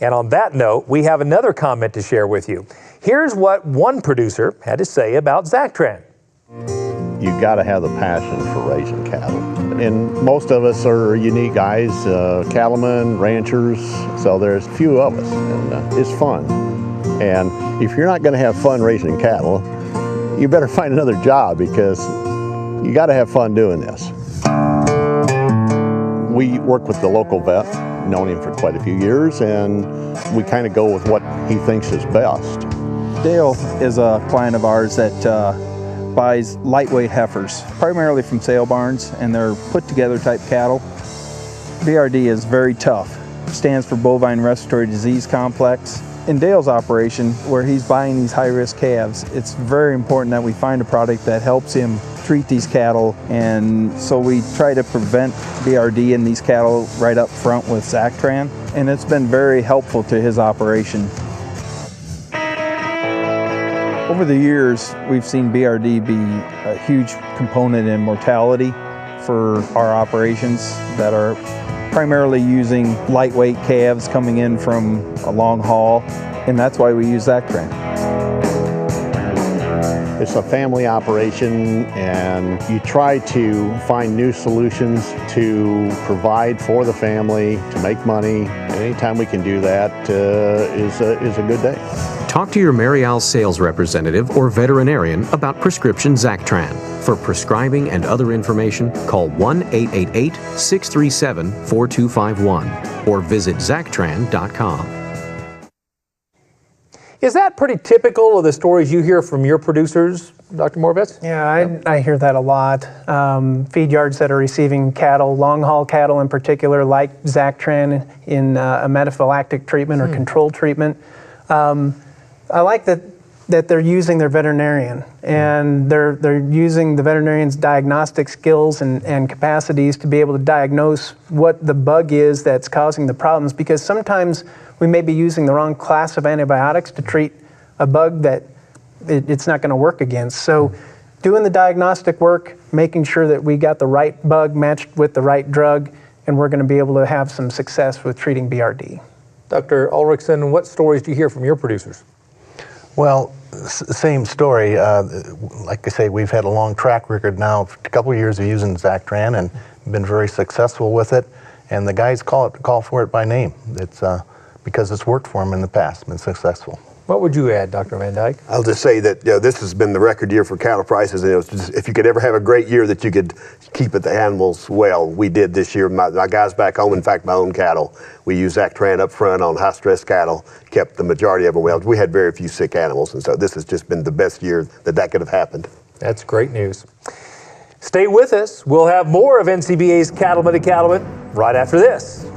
And on that note, we have another comment to share with you. Here's what one producer had to say about Zactran. You got to have the passion for raising cattle. And most of us are unique guys, cattlemen, ranchers, so there's few of us, and it's fun. And if you're not going to have fun raising cattle, you better find another job, because you got to have fun doing this. We work with the local vet, known him for quite a few years, and we kind of go with what he thinks is best. Dale is a client of ours that buys lightweight heifers, primarily from sale barns, and they're put together type cattle. BRD is very tough. It stands for Bovine Respiratory Disease Complex. In Dale's operation, where he's buying these high-risk calves, it's very important that we find a product that helps him treat these cattle, and so we try to prevent BRD in these cattle right up front with Zactran, and it's been very helpful to his operation. Over the years, we've seen BRD be a huge component in mortality for our operations that are primarily using lightweight calves coming in from a long haul, and that's why we use Zactran. It's a family operation, and you try to find new solutions to provide for the family, to make money. And anytime we can do that is a good day. Talk to your Mary Al sales representative or veterinarian about prescription Zactran. For prescribing and other information, call 1-888-637-4251 or visit Zactran.com. Is that pretty typical of the stories you hear from your producers, Dr. Moravec? Yeah, I hear that a lot. Feed yards that are receiving cattle, long-haul cattle in particular, like Zactran in a metaphylactic treatment or controlled treatment. I like that they're using their veterinarian, and they're using the veterinarian's diagnostic skills and capacities to be able to diagnose what the bug is that's causing the problems, because sometimes we may be using the wrong class of antibiotics to treat a bug that it's not going to work against. So doing the diagnostic work, making sure that we got the right bug matched with the right drug, and we're going to be able to have some success with treating BRD. Dr. Ulrichsen, what stories do you hear from your producers? Well, same story. Like I say, we've had a long track record now, a couple of years of using Zactran, and been very successful with it. And the guys call for it by name. It's because it's worked for them in the past, been successful. What would you add, Dr. Van Dyke? I'll just say that this has been the record year for cattle prices, and if you could ever have a great year that you could keep the animals well, we did this year. My guys back home, in fact, my own cattle, we used Zactran up front on high-stress cattle, kept the majority of them well. We had very few sick animals, and so this has just been the best year that could have happened. That's great news. Stay with us. We'll have more of NCBA's Cattleman to Cattleman right after this.